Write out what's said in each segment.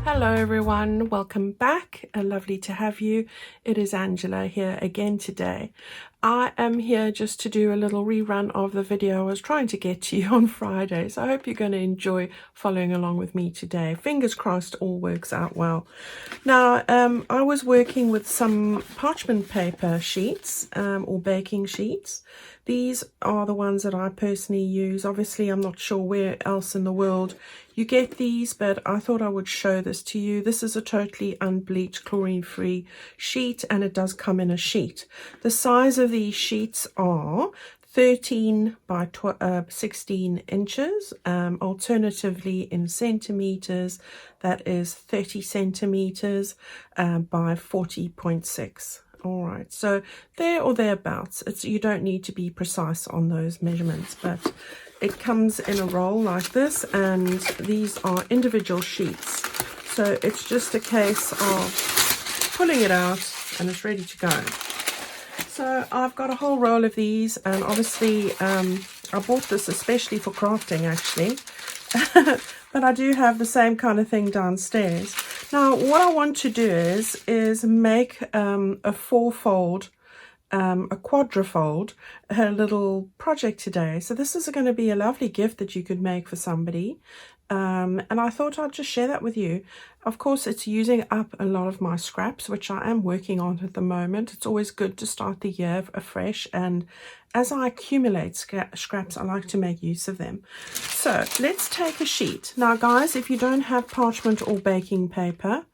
Hello everyone, welcome back. Lovely to have you. It is Angela here again today. I am here just to do a little rerun of the video I was trying to get to you on Friday, so I hope you're going to enjoy following along with me today. Fingers crossed all works out well. Now I was working with some parchment paper sheets or baking sheets. These are the ones that I personally use. Obviously I'm not sure where else in the world you get these, but I thought I would show this to you. This is a totally unbleached, chlorine-free sheet, and it does come in a sheet. The size of these sheets are 13 by 16 inches, alternatively in centimeters, that is 30 centimeters by 40.6. All right, so there or thereabouts. You don't need to be precise on those measurements, but it comes in a roll like this, and these are individual sheets. So it's just a case of pulling it out and it's ready to go. So I've got a whole roll of these, and obviously I bought this especially for crafting actually. But I do have the same kind of thing downstairs. Now what I want to do is make a fourfold, a quadrifold, a little project today. So this is going to be a lovely gift that you could make for somebody. And I thought I'd just share that with you. Of course, it's using up a lot of my scraps, which I am working on at the moment. It's always good to start the year afresh, and as I accumulate scraps, I like to make use of them. So let's take a sheet. Now guys, if you don't have parchment or baking paper,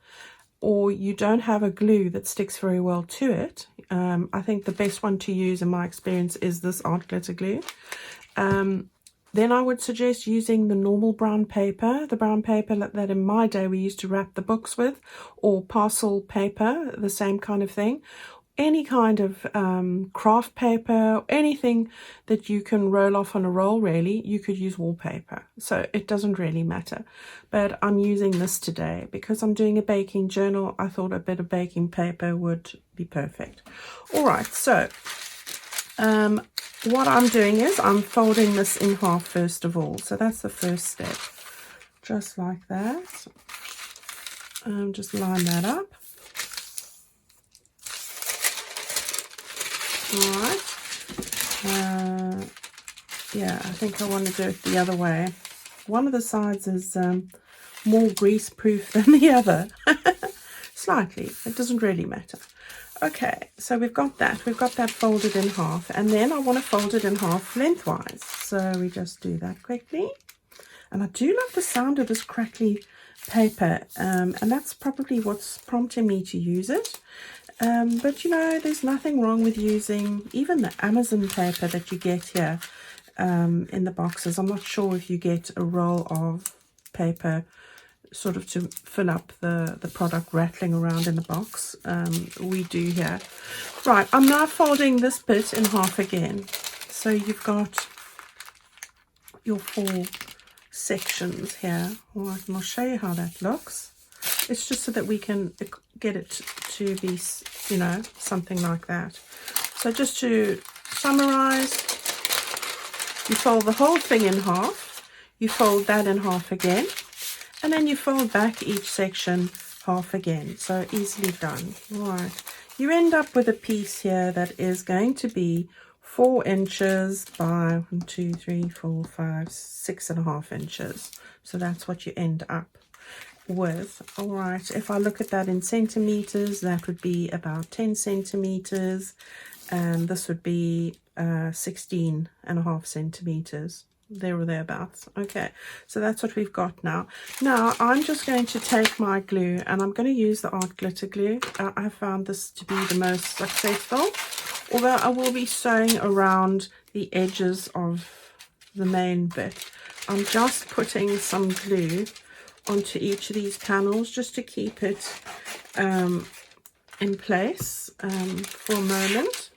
or you don't have a glue that sticks very well to it, I think the best one to use in my experience is this art glitter glue. Then I would suggest using the normal brown paper, the brown paper that in my day we used to wrap the books with, or parcel paper, the same kind of thing. Any kind of craft paper, anything that you can roll off on a roll, really. You could use wallpaper, so it doesn't really matter. But I'm using this today because I'm doing a baking journal. I thought a bit of baking paper would be perfect. All right, so what I'm doing is I'm folding this in half first of all. So that's the first step, just like that. Just line that up. All right. Yeah, I think I want to do it the other way. One of the sides is more grease proof than the other. Slightly, it doesn't really matter. Okay, so we've got that folded in half, and then I want to fold it in half lengthwise. So we just do that quickly. And I do love the sound of this crackly paper, and that's probably what's prompting me to use it. But you know, there's nothing wrong with using even the Amazon paper that you get here in the boxes. I'm not sure if you get a roll of paper sort of to fill up the product rattling around in the box. We do here. Right, I'm now folding this bit in half again. So you've got your 4 sections here. All right, and I'll show you how that looks. It's just so that we can get it to be, you know, something like that. So just to summarize, you fold the whole thing in half, you fold that in half again, and then you fold back each section half again. So easily done. All right, you end up with a piece here that is going to be 4 inches by 1, 2, 3, 4, 5, 6.5 inches. So that's what you end up with. All right, if I look at that in centimeters, that would be about 10 centimeters, and this would be 16.5 centimeters, there or thereabouts. Okay, so that's what we've got now. Now I'm just going to take my glue, and I'm going to use the art glitter glue. I found this to be the most successful, although I will be sewing around the edges of the main bit. I'm just putting some glue onto each of these panels just to keep it in place for a moment.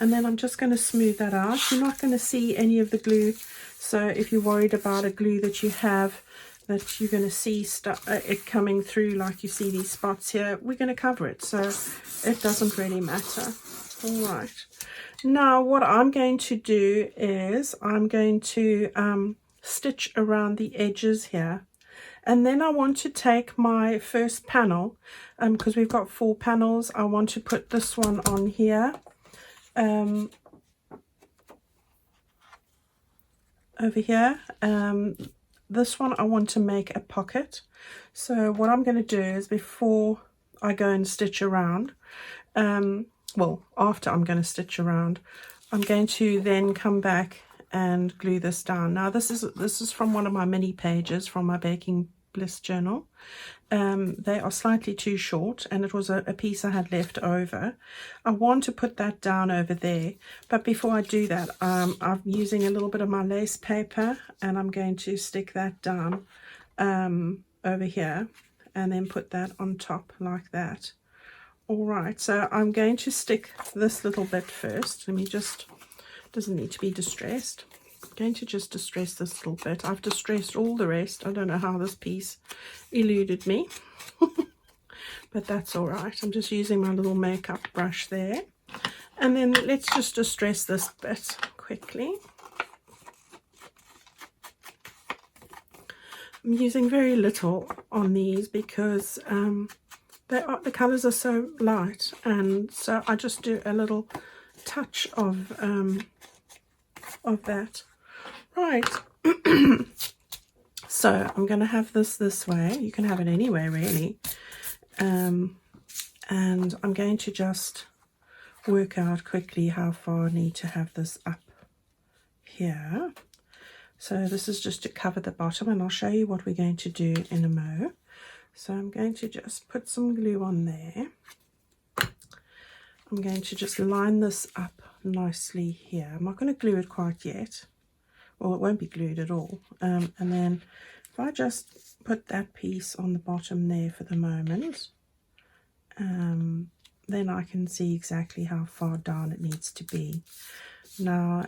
And then I'm just going to smooth that out. You're not going to see any of the glue, so if you're worried about a glue that you have that you're going to see it coming through, like you see these spots here, we're going to cover it, so it doesn't really matter. All right, now what I'm going to do is I'm going to stitch around the edges here, And then I want to take my first panel, because we've got 4 panels. I want to put this one on here, over here. This one I want to make a pocket. So what I'm going to do is, before I go and stitch around, well, after I'm going to stitch around, I'm going to then come back and glue this down. Now this is from one of my mini pages from my Baking Bliss journal. They are slightly too short, and it was a piece I had left over. I want to put that down over there, but before I do that, I'm using a little bit of my lace paper, and I'm going to stick that down over here, and then put that on top like that. All right, so I'm going to stick this little bit first. Let me just, doesn't need to be distressed. I'm going to just distress this little bit. I've distressed all the rest. I don't know how this piece eluded me, but that's all right. I'm just using my little makeup brush there. And then let's just distress this bit quickly. I'm using very little on these because the colours are so light, and so I just do a little touch of that. Right. So I'm going to have this way. You can have it anyway, really. And I'm going to just work out quickly how far I need to have this up here. So this is just to cover the bottom, and I'll show you what we're going to do in a mo. So I'm going to just put some glue on there. I'm going to just line this up nicely here. I'm not going to glue it quite yet. Well, it won't be glued at all. And then if I just put that piece on the bottom there for the moment, then I can see exactly how far down it needs to be. Now,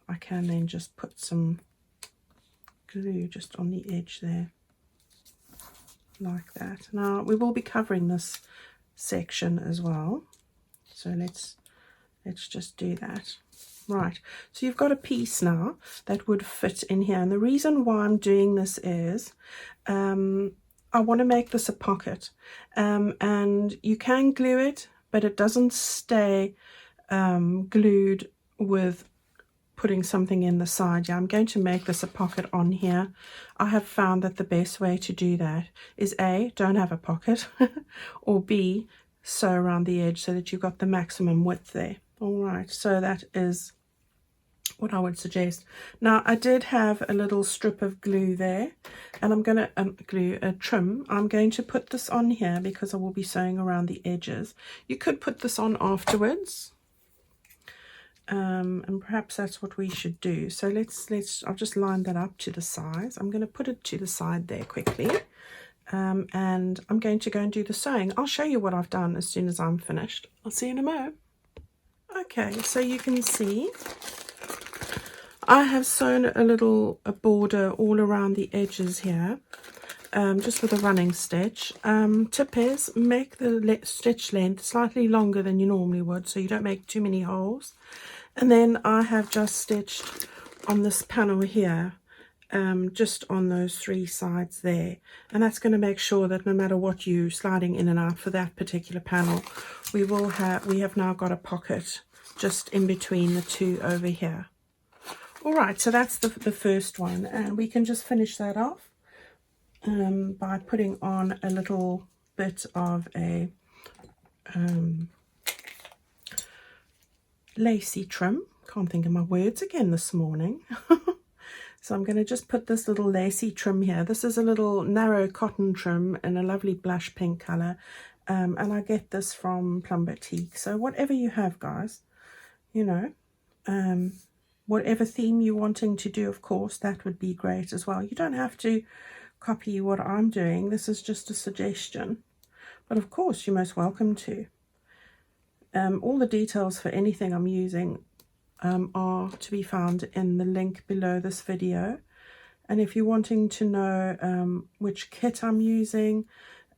I can then just put some glue just on the edge there, like that. Now, we will be covering this section as well, so let's just do that. Right, so you've got a piece now that would fit in here, and the reason why I'm doing this is I want to make this a pocket, and you can glue it, but it doesn't stay glued with putting something in the side. Yeah, I'm going to make this a pocket on here. I have found that the best way to do that is A, don't have a pocket, or B, sew around the edge so that you've got the maximum width there. All right, so that is what I would suggest. Now, I did have a little strip of glue there, and I'm going to trim. I'm going to put this on here because I will be sewing around the edges. You could put this on afterwards, and perhaps that's what we should do. So I've just lined that up to the size. I'm going to put it to the side there quickly, and I'm going to go and do the sewing. I'll show you what I've done as soon as I'm finished. I'll see you in a mo. Okay, so you can see I have sewn a border all around the edges here, just with a running stitch. Tip is, make the stitch length slightly longer than you normally would, so you don't make too many holes. And then I have just stitched on this panel here, just on those 3 sides there, and that's going to make sure that no matter what you're sliding in and out for that particular panel, we have now got a pocket just in between the 2 over here. All right, so that's the first one, and we can just finish that off by putting on a little bit of a lacy trim. Can't think of my words again this morning. So I'm going to just put this little lacy trim here. This is a little narrow cotton trim in a lovely blush pink color, and I get this from Plum Boutique. So whatever you have, guys, you know, whatever theme you're wanting to do, of course, that would be great as well. You don't have to copy what I'm doing. This is just a suggestion, but of course you're most welcome to. All the details for anything I'm using are to be found in the link below this video, and if you're wanting to know which kit I'm using,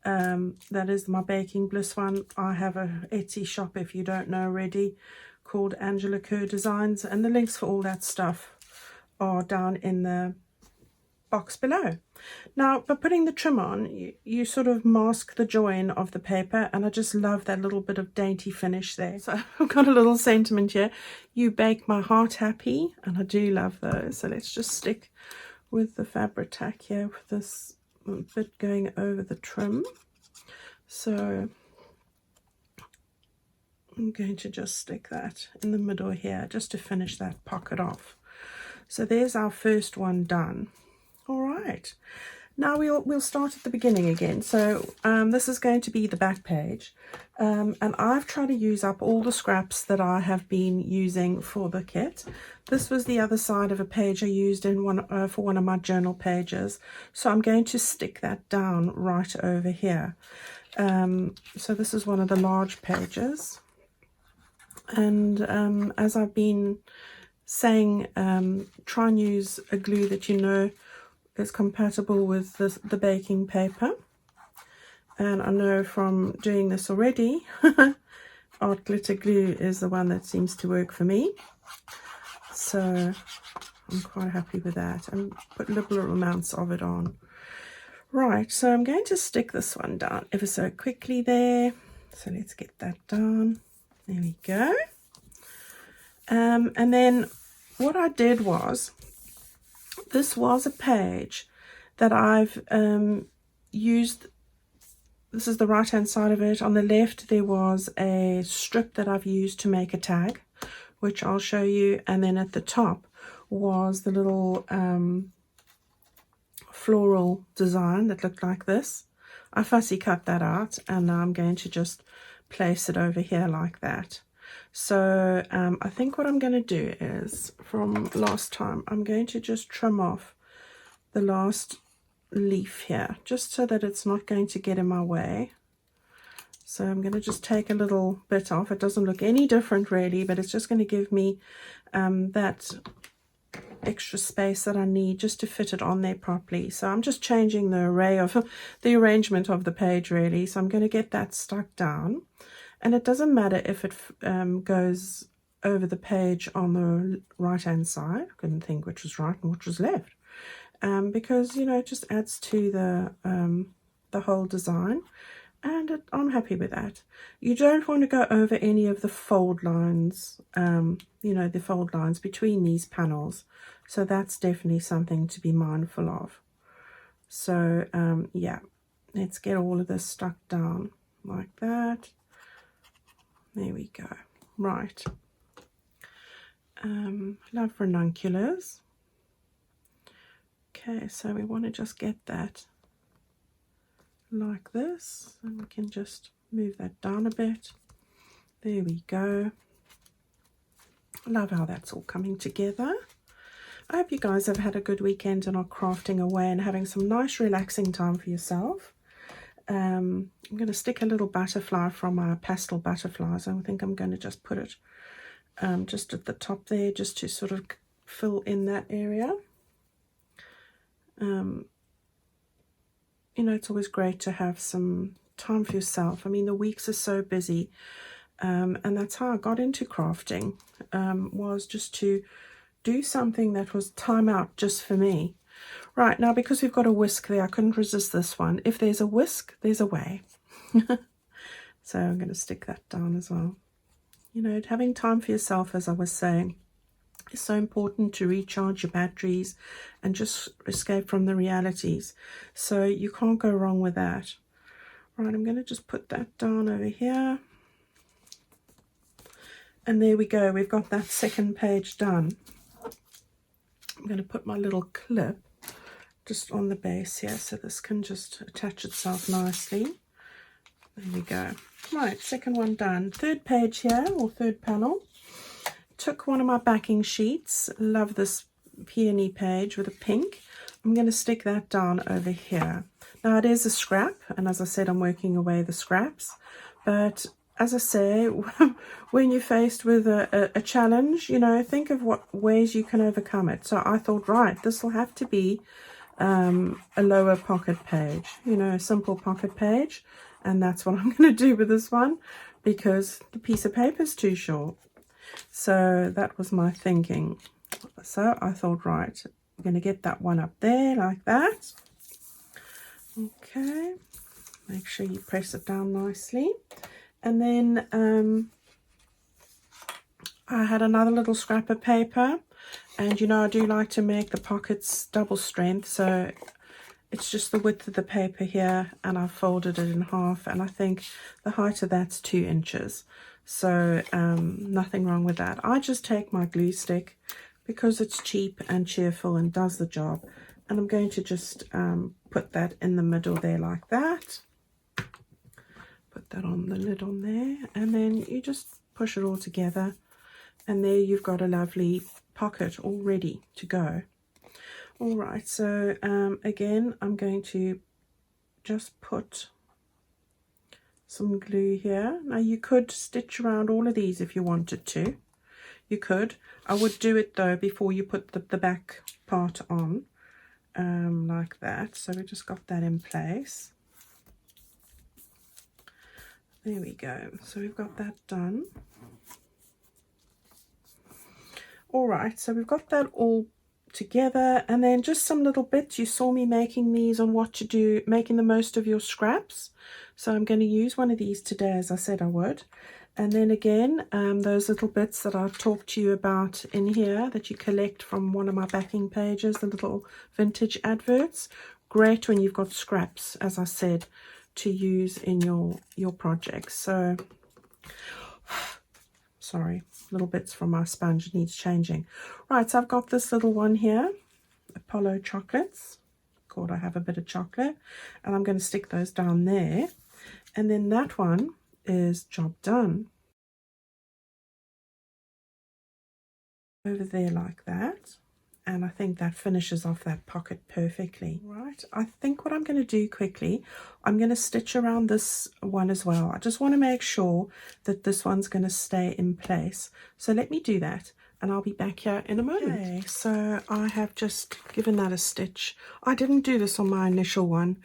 that is my Baking Bliss one. I have a Etsy shop, if you don't know already, called Kerr Designs, and the links for all that stuff are down in the box below. Now, by putting the trim on, you sort of mask the join of the paper, and I just love that little bit of dainty finish there. So I've got a little sentiment here. You bake my heart happy, and I do love those. So let's just stick with the Fabri-Tac here with this bit going over the trim. So I'm going to just stick that in the middle here just to finish that pocket off. So there's our first one done. All right, now we'll start at the beginning again. So this is going to be the back page, and I've tried to use up all the scraps that I have been using for the kit. This was the other side of a page I used in for one of my journal pages, so I'm going to stick that down right over here. So this is one of the large pages, and as I've been saying, try and use a glue that you know is compatible with the baking paper. And I know from doing this already, art glitter glue is the one that seems to work for me. So I'm quite happy with that, and put liberal amounts of it on. Right, so I'm going to stick this one down ever so quickly there. So let's get that done. There we go. And then what I did was, this was a page that I've used. This is the right hand side of it. On the left there was a strip that I've used to make a tag, which I'll show you, and then at the top was the little floral design that looked like this. I fussy cut that out, and now I'm going to just place it over here like that. So I think what I'm going to do is, from last time, I'm going to just trim off the last leaf here, just so that it's not going to get in my way. So I'm going to just take a little bit off. It doesn't look any different really, but it's just going to give me that extra space that I need just to fit it on there properly. So I'm just changing the arrangement of the page really. So I'm going to get that stuck down. And it doesn't matter if it goes over the page on the right hand side. I couldn't think which was right and which was left, because you know, it just adds to the whole design, and I'm happy with that. You don't want to go over any of the fold lines, you know, the fold lines between these panels. So that's definitely something to be mindful of. So yeah, let's get all of this stuck down like that. There we go. Right. Love ranunculus. Okay, so we want to just get that like this, and we can just move that down a bit. There we go. Love how that's all coming together. I hope you guys have had a good weekend and are crafting away and having some nice relaxing time for yourself. I'm going to stick a little butterfly from our pastel butterflies. I think I'm going to just put it just at the top there, just to sort of fill in that area. You know, it's always great to have some time for yourself. I mean, the weeks are so busy, and that's how I got into crafting, was just to do something that was time out just for me. Right, now because we've got a whisk there, I couldn't resist this one. If there's a whisk, there's a way. So I'm going to stick that down as well. You know, having time for yourself, as I was saying, is so important to recharge your batteries and just escape from the realities. So you can't go wrong with that. Right, I'm going to just put that down over here. And there we go. We've got that second page done. I'm going to put my little clip just on the base here, so this can just attach itself nicely. There we go. Right, second one done. Third page here, or third panel. Took one of my backing sheets. Love this peony page with a pink. I'm going to stick that down over here. Now it is a scrap, and as I said, I'm working away the scraps. But as I say, when you're faced with a challenge, you know, think of what ways you can overcome it. So I thought, right, this will have to be a lower pocket page, you know, a simple pocket page, and that's what I'm going to do with this one, because the piece of paper is too short. So that was my thinking. So I thought, right, we're going to get that one up there like that. Okay, make sure you press it down nicely. And then I had another little scrap of paper, and you know I do like to make the pockets double strength, so it's just the width of the paper here, and I've folded it in half, and I think the height of that's 2 inches. So nothing wrong with that. I just take my glue stick because it's cheap and cheerful and does the job, and I'm going to just put that in the middle there like that. Put that on the lid on there, and then you just push it all together, and there you've got a lovely pocket all ready to go. All right, so again, I'm going to just put some glue here. Now you could stitch around all of these if you wanted to. You could. I would do it though before you put the back part on, like that. So we just got that in place. There we go. So we've got that done. All right, so we've got that all together, and then just some little bits. You saw me making these on what to do, making the most of your scraps. So I'm going to use one of these today, as I said I would. And then again, those little bits that I've talked to you about in here that you collect from one of my backing pages, the little vintage adverts. Great when you've got scraps, as I said, to use in your projects. So sorry, little bits from my sponge needs changing. Right, so I've got this little one here, Apollo chocolates, called I Have a Bit of Chocolate, and I'm going to stick those down there. And then that one is job done. Over there like that. And I think that finishes off that pocket perfectly. Right, I think what I'm going to do quickly, I'm going to stitch around this one as well. I just want to make sure that this one's going to stay in place. So let me do that, and I'll be back here in a moment. Okay, so I have just given that a stitch. I didn't do this on my initial one,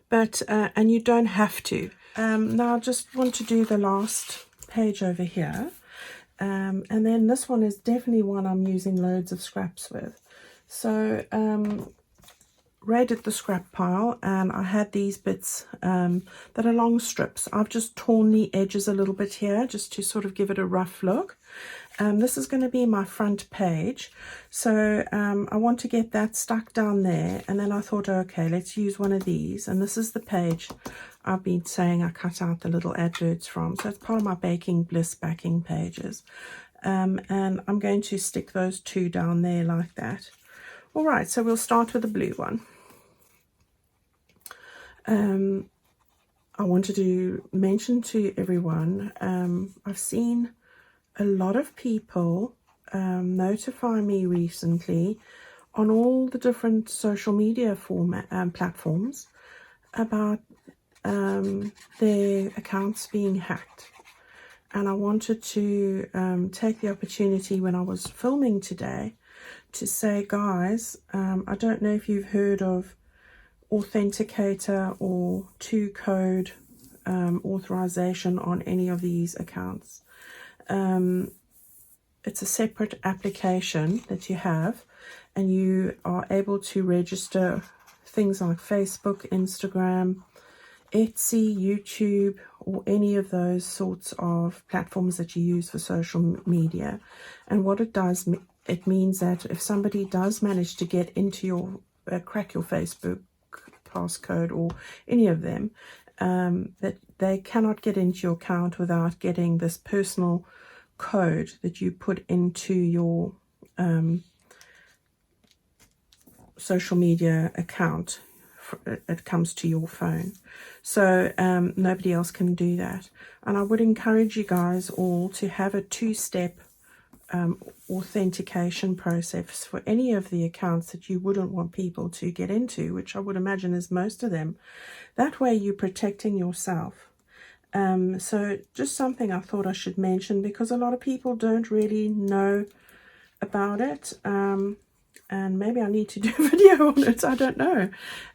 but and you don't have to. Now I just want to do the last page over here. And then this one is definitely one I'm using loads of scraps with. So raided the scrap pile, and I had these bits that are long strips. I've just torn the edges a little bit here just to sort of give it a rough look. This is going to be my front page, so I want to get that stuck down there, and then I thought, okay, let's use one of these, and this is the page I've been saying I cut out the little adverts from. So it's part of my Baking Bliss backing pages, and I'm going to stick those two down there like that. All right, so we'll start with the blue one. I wanted to mention to everyone, I've seen a lot of people notify me recently on all the different social media platforms about their accounts being hacked. And I wanted to take the opportunity when I was filming today to say, guys, I don't know if you've heard of authenticator or two-code authorization on any of these accounts. It's a separate application that you have, and you are able to register things like Facebook, Instagram, Etsy, YouTube, or any of those sorts of platforms that you use for social media. And what it does, it means that if somebody does manage to get into your, crack your Facebook passcode or any of them, that they cannot get into your account without getting this personal code that you put into your social media account. It comes to your phone, so nobody else can do that. And I would encourage you guys all to have a two-step authentication process for any of the accounts that you wouldn't want people to get into, which I would imagine is most of them. That way you're protecting yourself. So just something I thought I should mention, because a lot of people don't really know about it, and maybe I need to do a video on it, I don't know.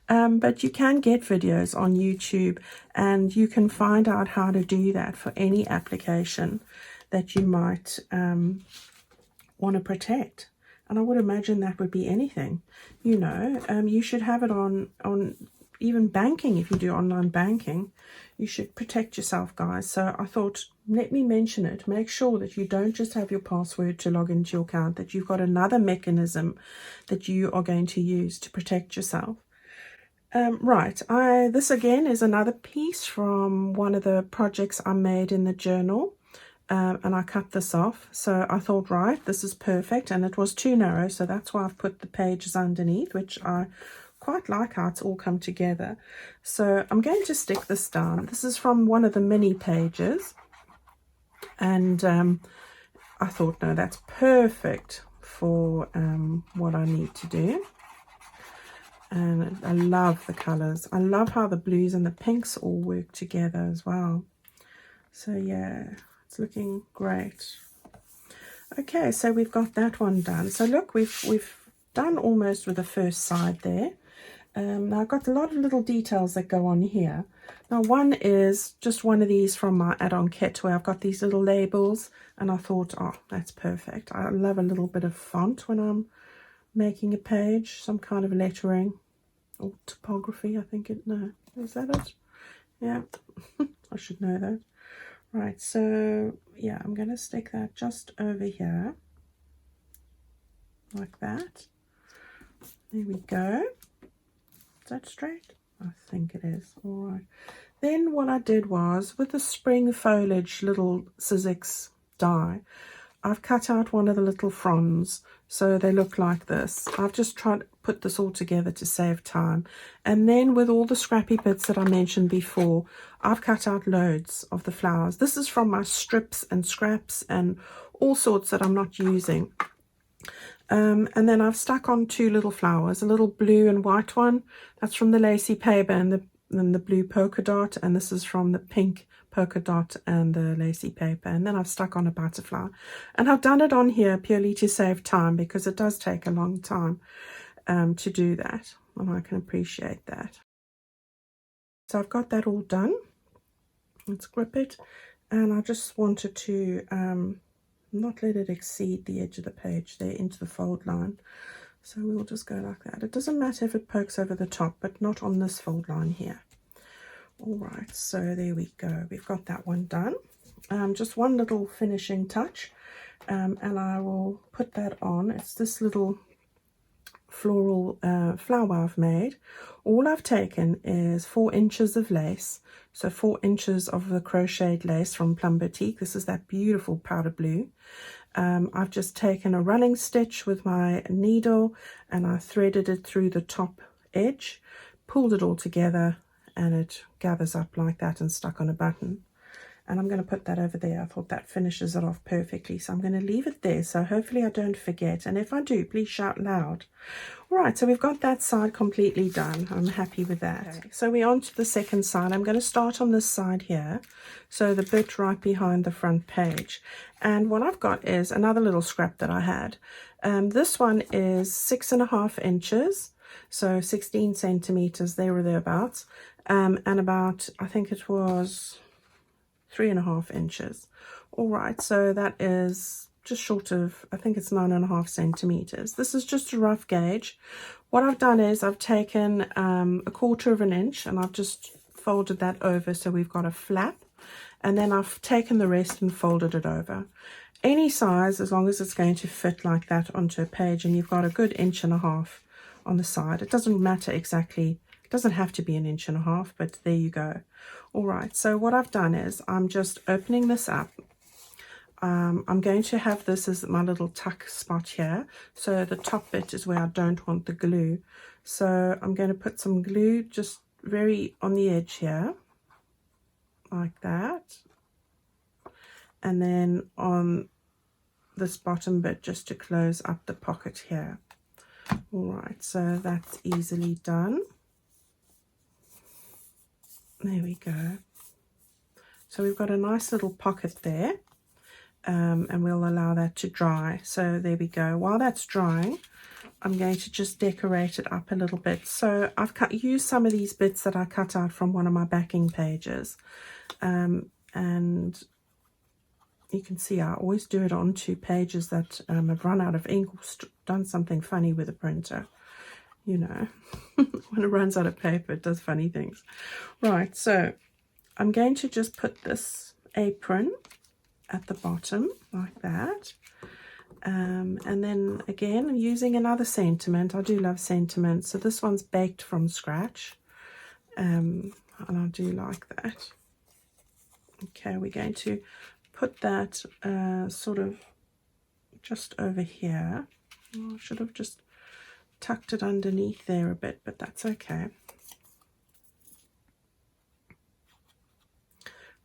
But you can get videos on YouTube, and you can find out how to do that for any application that you might want to protect. And I would imagine that would be anything, you know. You should have it on even banking. If you do online banking, you should protect yourself, guys. So I thought, let me mention it. Make sure that you don't just have your password to log into your account, that you've got another mechanism that you are going to use to protect yourself. Right, this again is another piece from one of the projects I made in the journal, and I cut this off. So I thought, right, this is perfect, and it was too narrow, so that's why I've put the pages underneath, which I quite like how it's all come together. So I'm going to stick this down. This is from one of the mini pages, and I thought, no, that's perfect for what I need to do. And I love the colors. I love how the blues and the pinks all work together as well. So yeah, it's looking great. Okay, so we've got that one done. So look, we've done almost with the first side there. Now I've got a lot of little details that go on here. Now one is just one of these from my add-on kit where I've got these little labels, and I thought, oh, that's perfect. I love a little bit of font when I'm making a page, some kind of lettering or typography, I think it, no, is that it? Yeah, I should know that. Right, so yeah, I'm going to stick that just over here, like that. There we go. Is that straight? I think it is. All right. Then what I did was, with the spring foliage little Sizzix die, I've cut out one of the little fronds, so they look like this. I've just tried to put this all together to save time. And then with all the scrappy bits that I mentioned before, I've cut out loads of the flowers. This is from my strips and scraps and all sorts that I'm not using. And then I've stuck on two little flowers, a little blue and white one. That's from the lacy paper and the blue polka dot. And this is from the pink polka dot and the lacy paper. And then I've stuck on a butterfly. And I've done it on here purely to save time, because it does take a long time to do that. And I can appreciate that. So I've got that all done. Let's grip it. And I just wanted to not let it exceed the edge of the page there into the fold line. So we'll just go like that. It doesn't matter if it pokes over the top, but not on this fold line here. All right, so there we go. We've got that one done. Just one little finishing touch, and I will put that on. It's this little floral flower I've made. All I've taken is 4 inches of lace, so 4 inches of the crocheted lace from Plum Boutique. This is that beautiful powder blue. I've just taken a running stitch with my needle, and I threaded it through the top edge, pulled it all together, and it gathers up like that and stuck on a button. And I'm going to put that over there. I thought that finishes it off perfectly, so I'm going to leave it there, so hopefully I don't forget, and if I do, please shout loud. All right, so we've got that side completely done. I'm happy with that. Okay. So we're on to the second side. I'm going to start on this side here, so the bit right behind the front page. And what I've got is another little scrap that I had. This one is 6.5 inches, so 16 centimeters there or thereabouts, and about, I think it was 3.5 inches. All right, so that is just short of, I think it's 9.5 centimeters. This is just a rough gauge. What I've done is I've taken 1/4 inch and I've just folded that over, so we've got a flap, and then I've taken the rest and folded it over. Any size, as long as it's going to fit like that onto a page, and you've got a good 1.5 inches on the side. It doesn't matter exactly, it doesn't have to be 1.5 inches, but there you go. All right, so what I've done is I'm just opening this up. I'm going to have this as my little tuck spot here, so the top bit is where I don't want the glue. So I'm going to put some glue just very on the edge here, like that, and then on this bottom bit just to close up the pocket here. All right, so that's easily done. There we go. So we've got a nice little pocket there, and we'll allow that to dry. So there we go. While that's drying, I'm going to just decorate it up a little bit. So I've used some of these bits that I cut out from one of my backing pages, and You can see I always do it on 2 pages that have run out of ink or done something funny with the printer. You know, when it runs out of paper, it does funny things. Right, so I'm going to just put this apron at the bottom like that. And then again, I'm using another sentiment. I do love sentiment. So this one's baked from scratch. And I do like that. Okay, we're going to put that sort of just over here. Oh, I should have just tucked it underneath there a bit, but that's okay.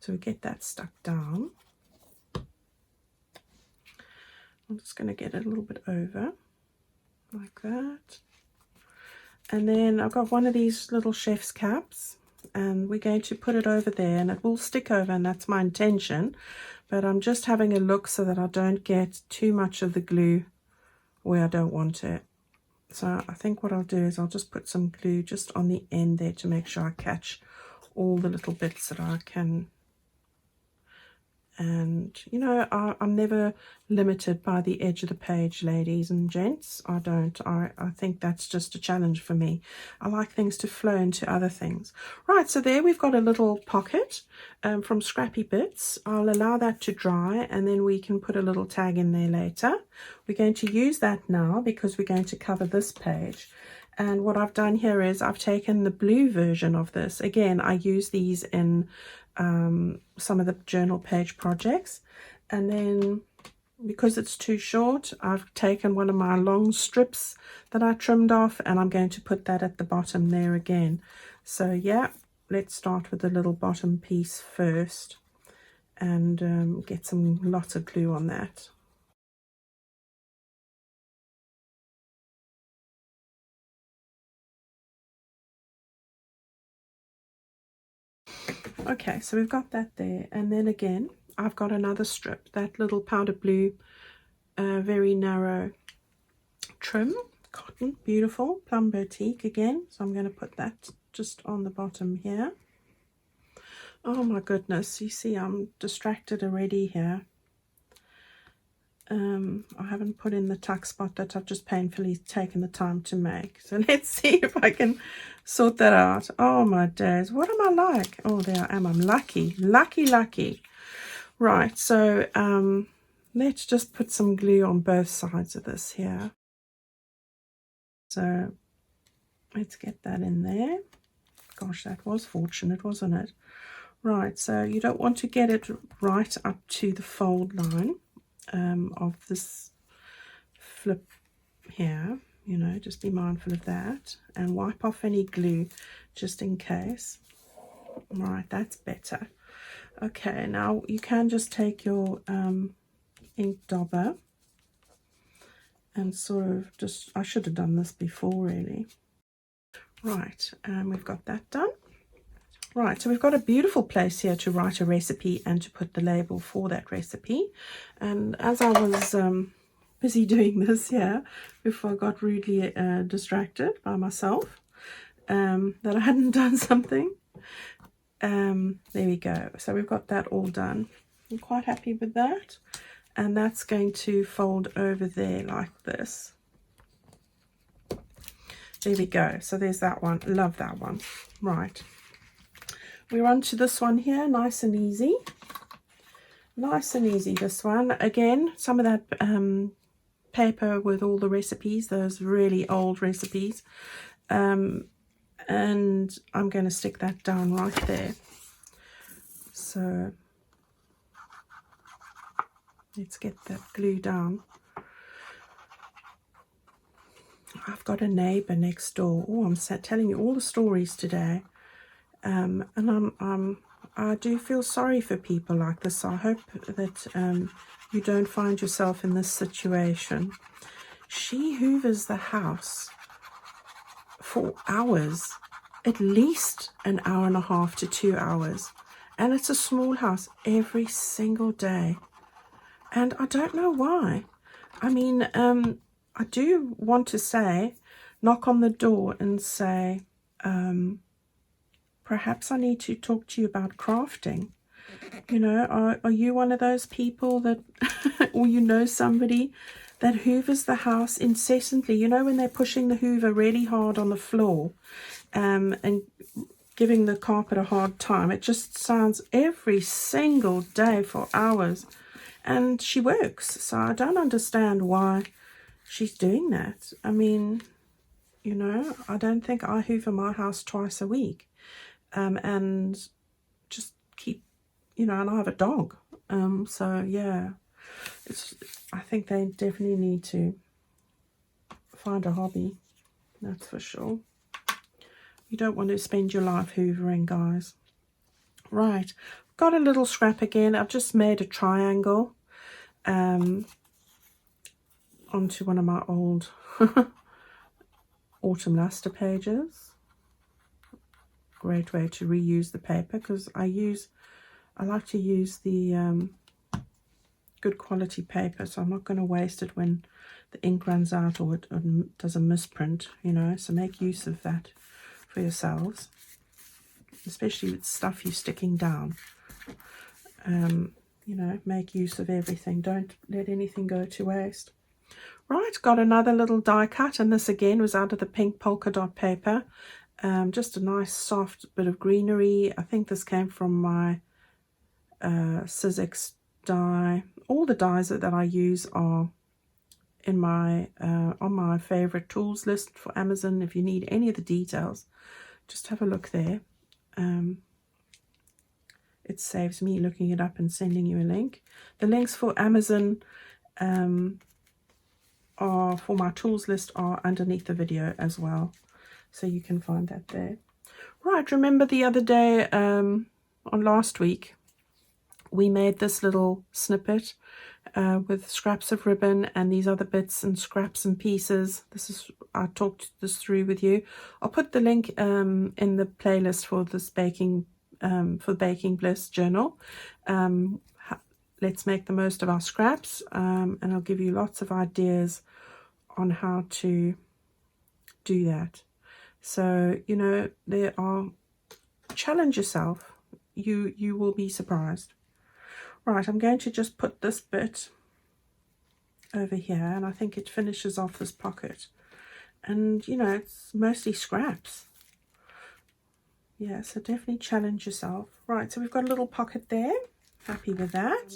So we get that stuck down. I'm just going to get it a little bit over like that. And then I've got one of these little chef's caps, and we're going to put it over there, and it will stick over, and that's my intention. But I'm just having a look so that I don't get too much of the glue where I don't want it. So I think what I'll do is I'll just put some glue just on the end there to make sure I catch all the little bits that I can. And, you know, I'm never limited by the edge of the page, ladies and gents. I don't. I think that's just a challenge for me. I like things to flow into other things. Right, so there we've got a little pocket from Scrappy Bits. I'll allow that to dry, and then we can put a little tag in there later. We're going to use that now because we're going to cover this page. And what I've done here is I've taken the blue version of this. Again, I use these in some of the journal page projects, and then because it's too short, I've taken one of my long strips that I trimmed off, and I'm going to put that at the bottom there again. So yeah, let's start with the little bottom piece first and get some lots of glue on that. Okay, so we've got that there, and then again I've got another strip, that little powder blue, very narrow trim cotton, beautiful plum boutique again. So I'm going to put that just on the bottom here. Oh my goodness, you see I'm distracted already here. I haven't put in the tuck spot that I've just painfully taken the time to make. So let's see if I can sort that out. Oh my days, what am I like? Oh, there I am. I'm lucky. Right, so let's just put some glue on both sides of this here. So let's get that in there. Gosh, that was fortunate, wasn't it? Right, so you don't want to get it right up to the fold line of this flip here. You know, just be mindful of that and wipe off any glue just in case. Right, that's better. Okay, now you can just take your ink dauber and sort of just, I should have done this before really. Right, and we've got that done. Right, so we've got a beautiful place here to write a recipe and to put the label for that recipe. And as I was busy doing this here, before I got rudely distracted by myself, that I hadn't done something. There we go. So we've got that all done. I'm quite happy with that. And that's going to fold over there like this. There we go. So there's that one. Love that one. Right. We're on to this one here. Nice and easy. Nice and easy, this one. Again, some of that paper with all the recipes, those really old recipes. And I'm going to stick that down right there. So let's get that glue down. I've got a neighbor next door. Oh, I'm telling you all the stories today. And I do feel sorry for people like this. I hope that you don't find yourself in this situation. She hoovers the house for hours, at least an hour and a half to 2 hours. And it's a small house every single day. And I don't know why. I mean, I do want to say, knock on the door and say, perhaps I need to talk to you about crafting. You know, are you one of those people that, or you know somebody that hoovers the house incessantly? You know, when they're pushing the hoover really hard on the floor and giving the carpet a hard time. It just sounds every single day for hours. And she works, so I don't understand why she's doing that. I mean, you know, I don't think I hoover my house twice a week. And just keep, you know, and I have a dog. So yeah, I think they definitely need to find a hobby, that's for sure. You don't want to spend your life hoovering, guys. Right, got a little scrap again. I've just made a triangle onto one of my old autumn luster pages. Great way to reuse the paper, because I like to use the good quality paper, so I'm not going to waste it when the ink runs out or it does a misprint, you know. So make use of that for yourselves, especially with stuff you're sticking down. You know, make use of everything. Don't let anything go to waste. Right, got another little die cut, and this again was out of the pink polka dot paper. Just a nice soft bit of greenery. I think this came from my Sizzix die. All the dies that I use are in my on my favorite tools list for Amazon. If you need any of the details, just have a look there. It saves me looking it up and sending you a link. The links for Amazon are for my tools list are underneath the video as well, so you can find that there. Right, remember the other day on last week we made this little snippet with scraps of ribbon and these other bits and scraps and pieces. I talked this through with you. I'll put the link in the playlist for this Baking Bliss journal. Let's make the most of our scraps, and I'll give you lots of ideas on how to do that. So, you know, challenge yourself. You will be surprised. Right, I'm going to just put this bit over here, and I think it finishes off this pocket. And, you know, it's mostly scraps. Yeah, so definitely challenge yourself. Right, so we've got a little pocket there. Happy with that.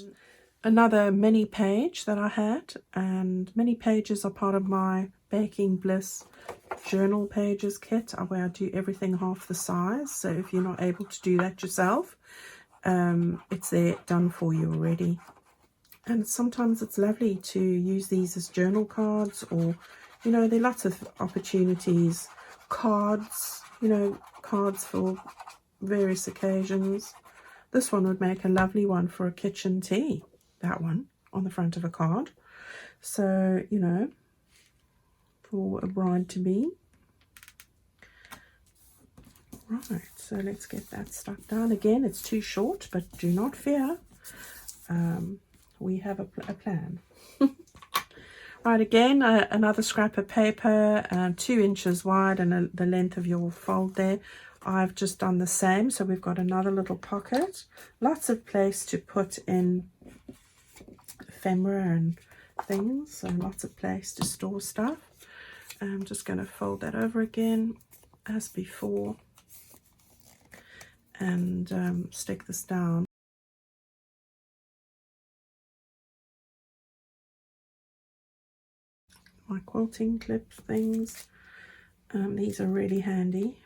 Another mini page that I had, and mini pages are part of my Baking Bliss journal pages kit, where I do everything half the size. So if you're not able to do that yourself, it's there done for you already. And sometimes it's lovely to use these as journal cards, or, you know, there are lots of opportunities. Cards, you know, cards for various occasions. This one would make a lovely one for a kitchen tea, that one on the front of a card. So, you know, for a bride-to-be. Right, so let's get that stuck down. Again, it's too short, but do not fear. We have a plan. Right, again, another scrap of paper, 2 inches wide, and the length of your fold there. I've just done the same, so we've got another little pocket. Lots of place to put in ephemera and things, so lots of place to store stuff. I'm just going to fold that over again as before, and stick this down. My quilting clip things, these are really handy.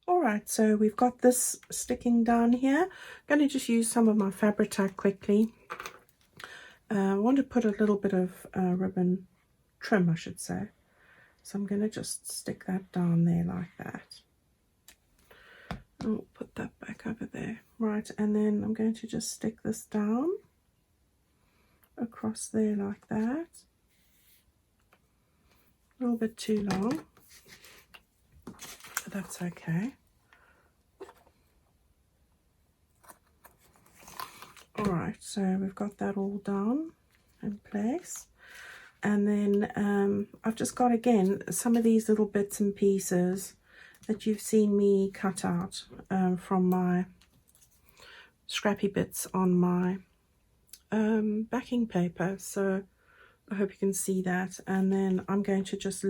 Alright, so we've got this sticking down here. I'm going to just use some of my Fabri-Tac quickly. I want to put a little bit of ribbon trim, I should say. So I'm going to just stick that down there like that. I'll put that back over there. Right, and then I'm going to just stick this down across there like that. A little bit too long, but that's okay. Alright, so we've got that all down in place. And then I've just got, again, some of these little bits and pieces that you've seen me cut out from my scrappy bits on my backing paper, so I hope you can see that. And then I'm going to just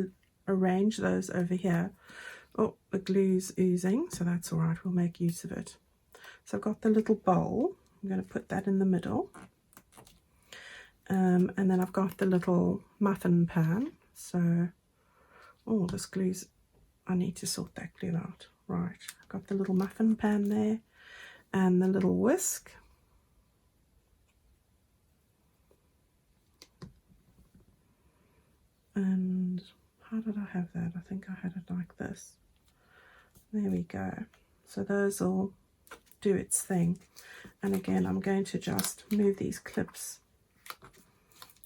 arrange those over here. Oh, the glue's oozing, so that's all right, we'll make use of it. So I've got the little bowl, I'm going to put that in the middle. And then I've got the little muffin pan. So, oh, this glue's, I need to sort that glue out. Right, I've got the little muffin pan there and the little whisk. And how did I have that? I think I had it like this. There we go. So those will do its thing. And again, I'm going to just move these clips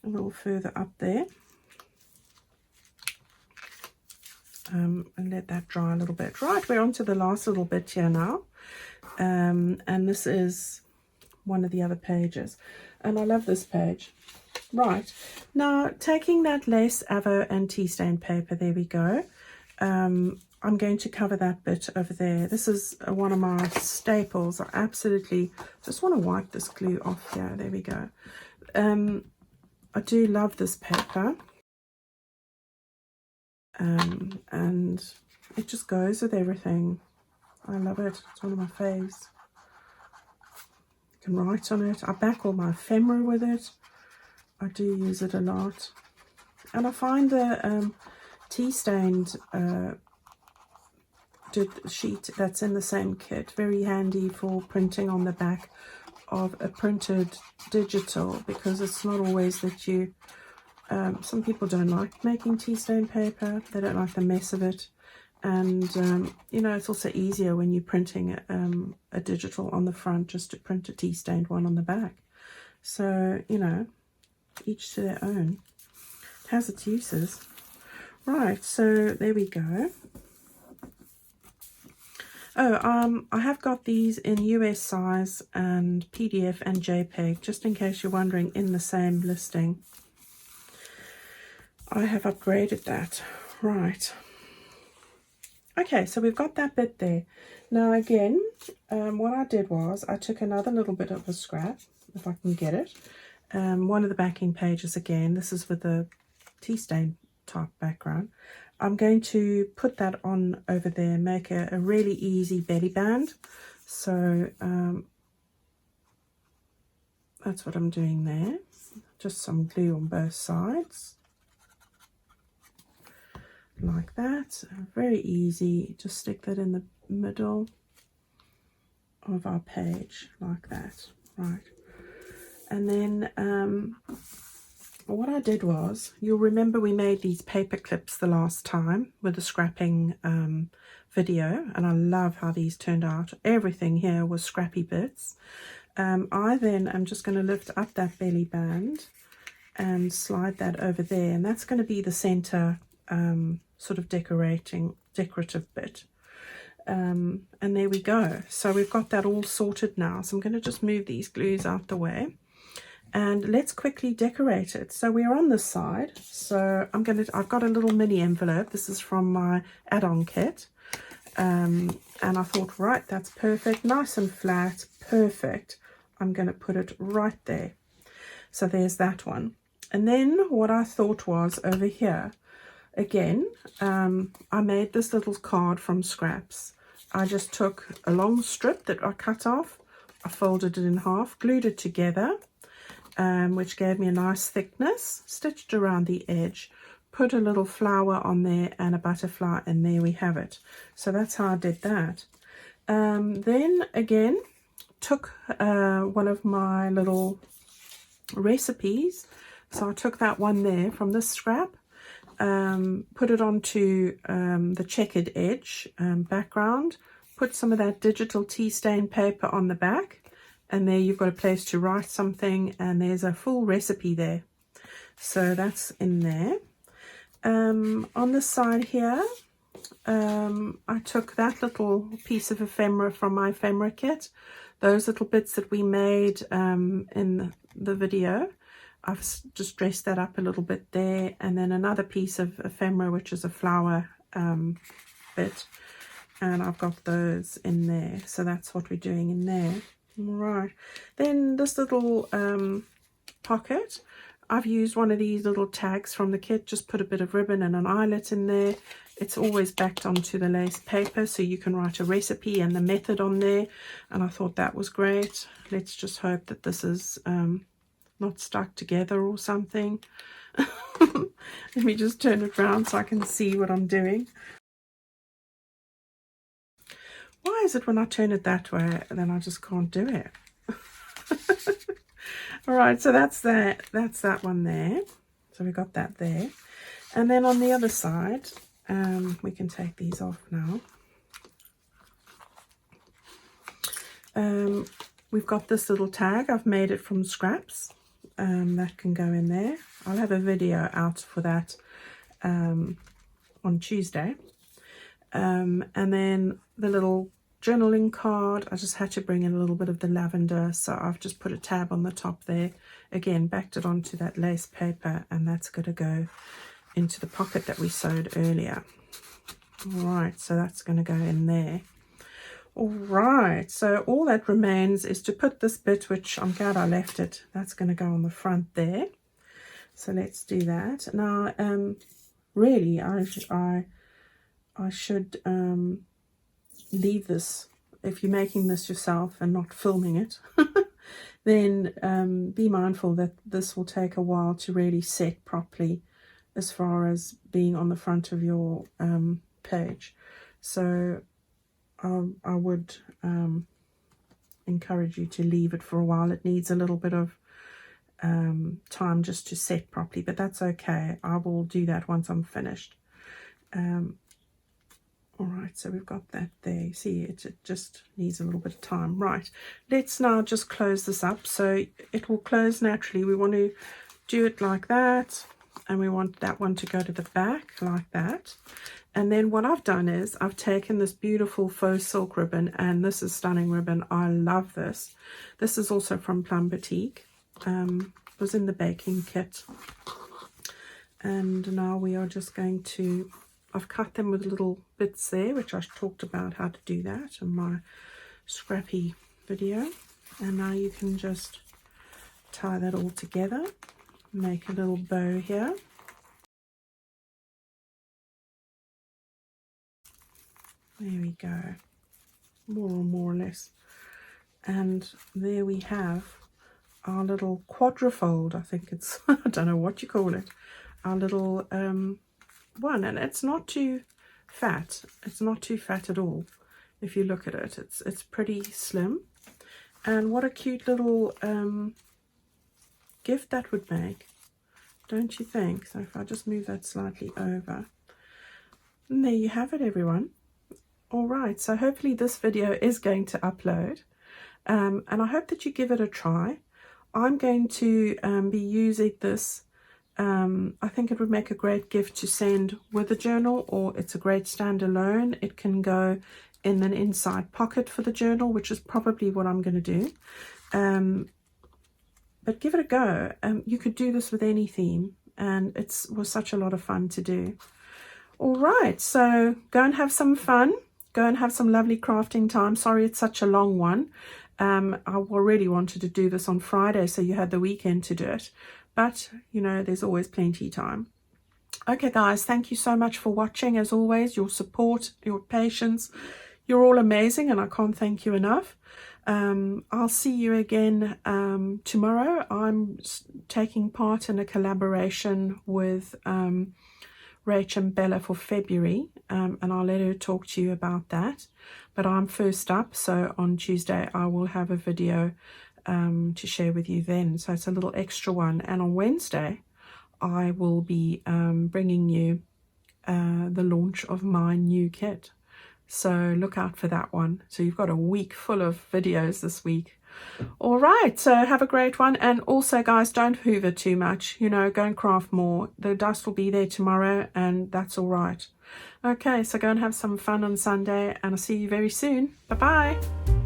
a little further up there. And let that dry a little bit. Right, we're on to the last little bit here now. And this is one of the other pages. And I love this page. Right, now taking that lace, avo and tea stain paper, there we go. I'm going to cover that bit over there. This is one of my staples. I absolutely just want to wipe this glue off here. There we go. I do love this paper. And it just goes with everything. I love it. It's one of my faves. You can write on it. I back all my ephemera with it. I do use it a lot. And I find the tea stained sheet that's in the same kit very handy for printing on the back of a printed digital, because it's not always that you some people don't like making tea stain paper, they don't like the mess of it, and you know, it's also easier when you're printing a digital on the front just to print a tea stained one on the back. So, you know, each to their own. It has its uses. Right, so there we go. Oh, I have got these in US size and PDF and JPG, just in case you're wondering, in the same listing. I have upgraded that. Right. Okay, so we've got that bit there. Now again, what I did was I took another little bit of a scrap, if I can get it. One of the backing pages again. This is with a tea stain type background. I'm going to put that on over there, make a really easy belly band. So that's what I'm doing there. Just some glue on both sides. Like that. Very easy. Just stick that in the middle of our page like that. Right. And then what I did was, you'll remember we made these paper clips the last time with the scrapping video, and I love how these turned out. Everything here was scrappy bits. I then am just going to lift up that belly band and slide that over there, and that's going to be the center sort of decorative bit. And there we go. So we've got that all sorted now. So I'm going to just move these glues out the way. And let's quickly decorate it. So we're on this side. So I've got a little mini envelope. This is from my add-on kit. And I thought, right, that's perfect. Nice and flat. Perfect. I'm going to put it right there. So there's that one. And then what I thought was over here, again, I made this little card from scraps. I just took a long strip that I cut off. I folded it in half, glued it together. Which gave me a nice thickness, stitched around the edge, put a little flower on there and a butterfly, and there we have it. So that's how I did that. Then again, took one of my little recipes. So I took that one there from this scrap, put it onto the checkered edge background, put some of that digital tea stain paper on the back. And there you've got a place to write something, and there's a full recipe there. So that's in there. On the side here, I took that little piece of ephemera from my ephemera kit. Those little bits that we made in the video. I've just dressed that up a little bit there. And then another piece of ephemera, which is a flower bit. And I've got those in there. So that's what we're doing in there. Right, then this little pocket, I've used one of these little tags from the kit, just put a bit of ribbon and an eyelet in there. It's always backed onto the lace paper, so you can write a recipe and the method on there, and I thought that was great. Let's just hope that this is not stuck together or something. Let me just turn it around so I can see what I'm doing. Why is it when I turn it that way, then I just can't do it? All right, so that's that one there. So we got that there. And then on the other side, we can take these off now. We've got this little tag. I've made it from scraps. That can go in there. I'll have a video out for that on Tuesday. And then the little journaling card, I just had to bring in a little bit of the lavender, so I've just put a tab on the top there. Again, backed it onto that lace paper, and that's going to go into the pocket that we sewed earlier. All right, so that's going to go in there. All right, so all that remains is to put this bit, which I'm glad I left it, that's going to go on the front there. So let's do that. Now, really, I should leave this, if you're making this yourself and not filming it, then be mindful that this will take a while to really set properly as far as being on the front of your page. So I would encourage you to leave it for a while. It needs a little bit of time just to set properly, but that's okay. I will do that once I'm finished. All right, so we've got that there. See, it just needs a little bit of time. Right, let's now just close this up. So it will close naturally. We want to do it like that, and we want that one to go to the back like that. And then what I've done is I've taken this beautiful faux silk ribbon, and this is stunning ribbon. I love this. This is also from Plum Boutique. It was in the baking kit. And now we are just going to, I've cut them with little bits there, which I talked about how to do that in my scrappy video. And now you can just tie that all together, make a little bow here. There we go, more or less. And there we have our little quadrifold, I think it's, I don't know what you call it, our little one. And it's not too fat, it's not too fat at all. If you look at it, it's pretty slim. And what a cute little gift that would make, don't you think? So if I just move that slightly over, and there you have it, everyone. All right, so hopefully this video is going to upload, and I hope that you give it a try. I'm going to be using this. I think it would make a great gift to send with a journal, or it's a great standalone. It can go in an inside pocket for the journal, which is probably what I'm going to do. But give it a go. You could do this with any theme, and it was such a lot of fun to do. All right, so go and have some fun. Go and have some lovely crafting time. Sorry it's such a long one. I really wanted to do this on Friday, so you had the weekend to do it. But, you know, there's always plenty of time. Okay, guys, thank you so much for watching. As always, your support, your patience. You're all amazing, and I can't thank you enough. I'll see you again tomorrow. I'm taking part in a collaboration with Rach and Bella for February, and I'll let her talk to you about that. But I'm first up, so on Tuesday I will have a video to share with you then. So it's a little extra one. And on Wednesday I will be bringing you the launch of my new kit. So look out for that one. So you've got a week full of videos this week. All right, so have a great one. And also, guys, don't hoover too much. You know, go and craft more. The dust will be there tomorrow, and that's all right. Okay, so go and have some fun on Sunday, and I'll see you very soon. Bye-bye.